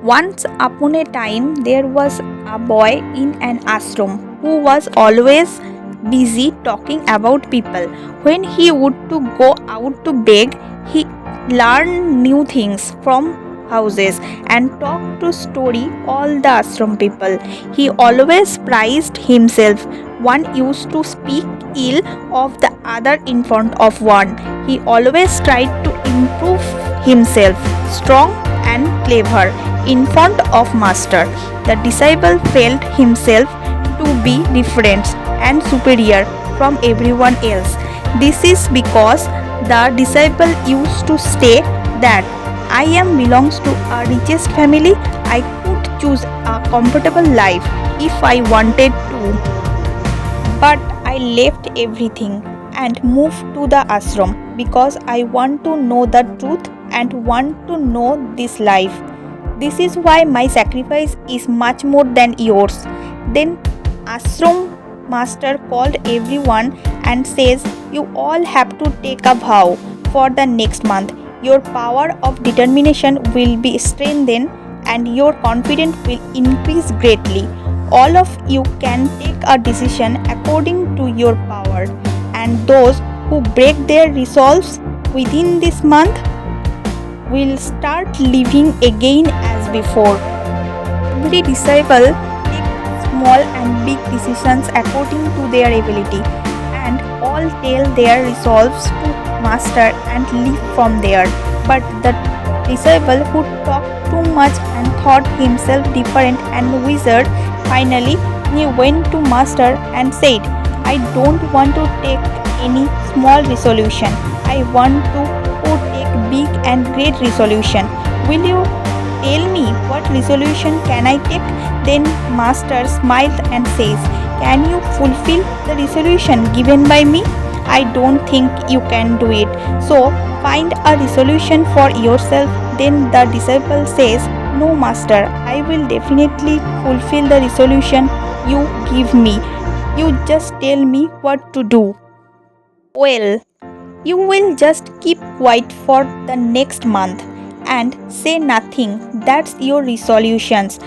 Once upon a time, there was a boy in an ashram who was always busy talking about people. When he would to go out to beg, he learned new things from houses and talked to story all the ashram people. He always prized himself. One used to speak ill of the other in front of one. He always tried to improve himself, strong and clever in front of master. The disciple felt himself to be different and superior from everyone else. This is because the disciple used to say that I am belongs to a richest family. I could choose a comfortable life if I wanted to. But I left everything and moved to the ashram because I want to know the truth and want to know this life. This is why my sacrifice is much more than yours. Then ashram master called everyone and says, you all have to take a vow for the next month. Your power of determination will be strengthened and your confidence will increase greatly. All of you can take a decision according to your power, and those who break their resolves within this month will start living again as before. Every disciple takes small and big decisions according to their ability, and all tell their resolves to master and live from there. But the disciple who talked too much and thought himself different and wizard, finally he went to master and said, I don't want to take any small resolution. I want to take big and great resolution. Will you tell me what resolution can I take? Then master smiled and says, can you fulfill the resolution given by me? I don't think you can do it. So find a resolution for yourself. Then the disciple says, no master, I will definitely fulfill the resolution you give me. You just tell me what to do. Well, you will just keep quiet for the next month and say nothing. That's your resolutions.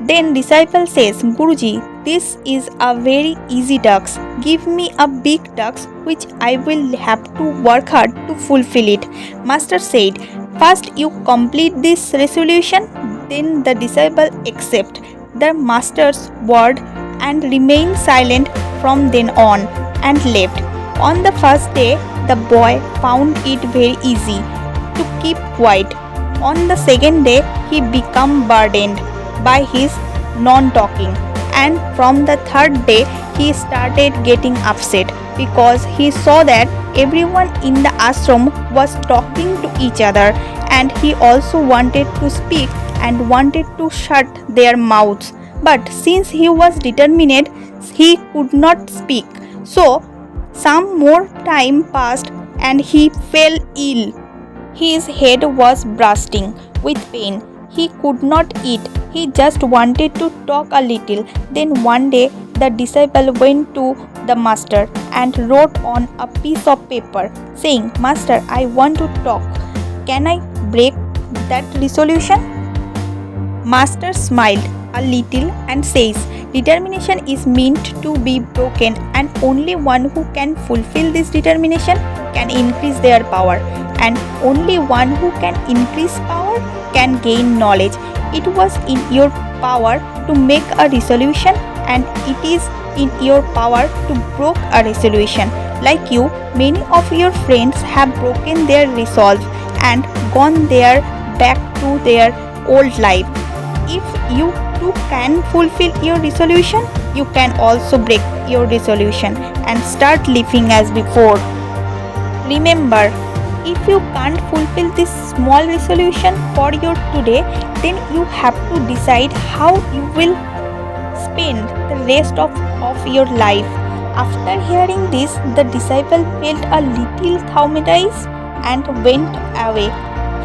Then disciple says, Guruji, this is a very easy task. Give me a big task which I will have to work hard to fulfill it. Master said, first you complete this resolution. Then the disciple accept the master's word and remain silent from then on and left. On the first day, the boy found it very easy to keep quiet. On the second day, he became burdened by his non-talking, and from the third day he started getting upset because he saw that everyone in the ashram was talking to each other, and he also wanted to speak and wanted to shut their mouths, but since he was determined he could not speak. So some more time passed and he fell ill. His head was bursting with pain. He could not eat. He just wanted to talk a little. Then one day the disciple went to the master and wrote on a piece of paper saying, Master, I want to talk. Can I break that resolution? Master smiled a little and says, determination is meant to be broken, and only one who can fulfill this determination can increase their power, and only one who can increase power can gain knowledge. It was in your power to make a resolution, and it is in your power to break a resolution. Like you, many of your friends have broken their resolve and gone there back to their old life. If you too can fulfill your resolution, you can also break your resolution and start living as before. Remember, if you can't fulfill this small resolution for your today, then you have to decide how you will spend the rest of your life. After hearing this, the disciple felt a little traumatized and went away.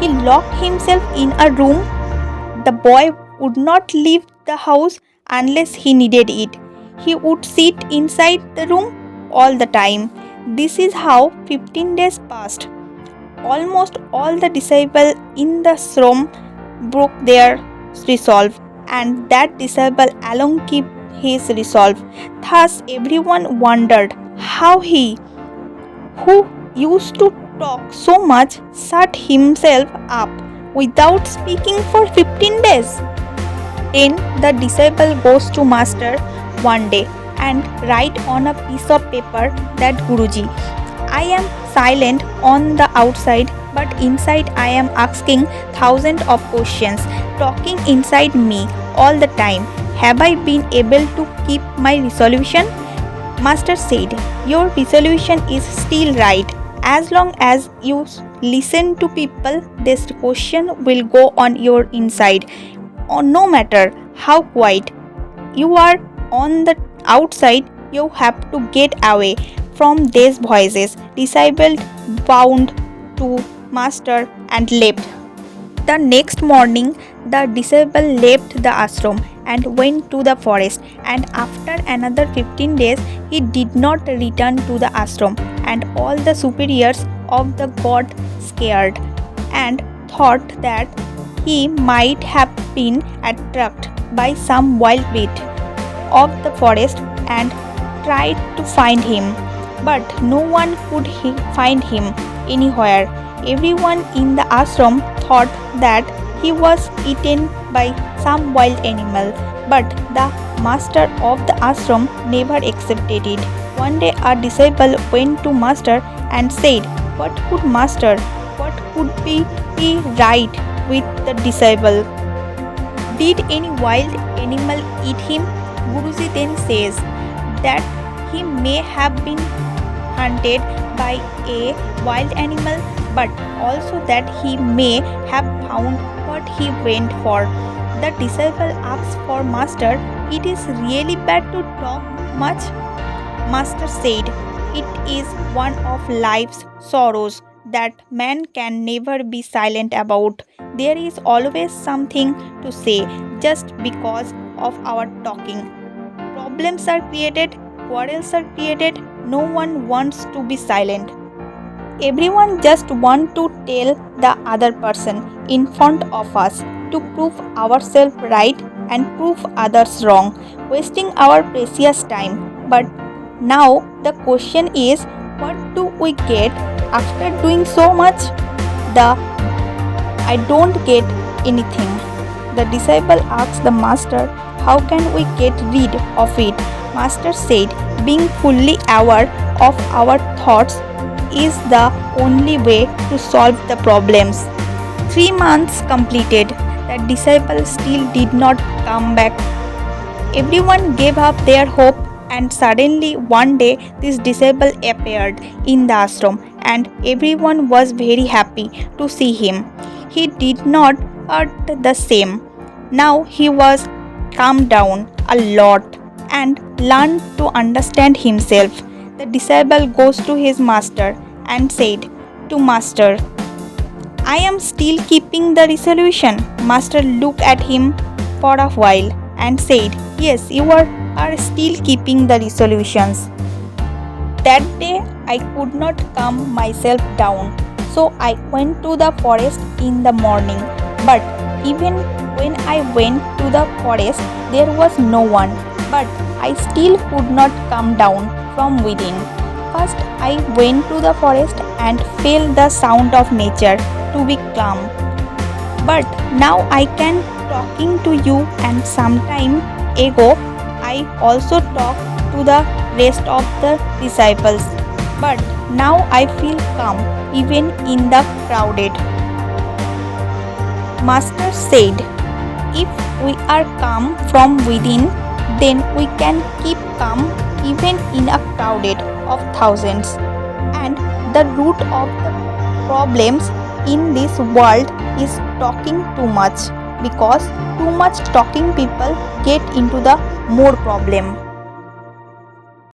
He locked himself in a room. The boy would not leave the house unless he needed it. He would sit inside the room all the time. This is how 15 days passed. Almost all the disciples in the ashram broke their resolve, and that disciple alone keep his resolve. Thus, everyone wondered how he, who used to talk so much, shut himself up without speaking for 15 days. Then the disciple goes to master one day and write on a piece of paper that Guruji, I am silent on the outside, but inside I am asking thousands of questions, talking inside me all the time. Have I been able to keep my resolution? Master said, your resolution is still right. As long as you listen to people, this question will go on your inside. Or no matter how quiet you are on the outside, you have to get away from these voices. Disciple bound to master and left. The next morning, the disciple left the ashram and went to the forest, and after another 15 days, he did not return to the ashram, and all the superiors of the god scared and thought that he might have been attracted by some wild beast of the forest and tried to find him, but no one could find him anywhere. Everyone in the ashram thought that he was eaten by some wild animal, but the master of the ashram never accepted it. One day a disciple went to master and said, what could master, what could be right with the disciple? Did any wild animal eat him? Guruji then says that he may have been hunted by a wild animal, but also that he may have found what he went for. The disciple asks for master, it is really bad to talk much? Master said, it is one of life's sorrows that man can never be silent about. There is always something to say just because of our talking. Problems are created, quarrels are created, no one wants to be silent. Everyone just wants to tell the other person in front of us to prove ourselves right and prove others wrong, wasting our precious time. But now the question is, what do we get after doing so much? The I don't get anything. The disciple asked the master, how can we get rid of it? Master said, being fully aware of our thoughts is the only way to solve the problems. 3 months completed. The disciple still did not come back. Everyone gave up their hope, and suddenly one day this disciple appeared in the ashram, and everyone was very happy to see him. He did not act the same. Now he was calmed down a lot and learned to understand himself. The disciple goes to his master and said to master, I am still keeping the resolution. Master looked at him for a while and said, yes, you are still keeping the resolutions. That day I could not calm myself down, so I went to the forest in the morning. But even when I went to the forest, there was no one, but I still could not come down from within. First, I went to the forest and felt the sound of nature to be calm. But now I can talking to you, and some time ago I also talked to the rest of the disciples. But now I feel calm even in the crowded. Master said, if we are calm from within, then we can keep calm even in a crowded of thousands. And the root of the problems in this world is talking too much, because too much talking people get into the more problem.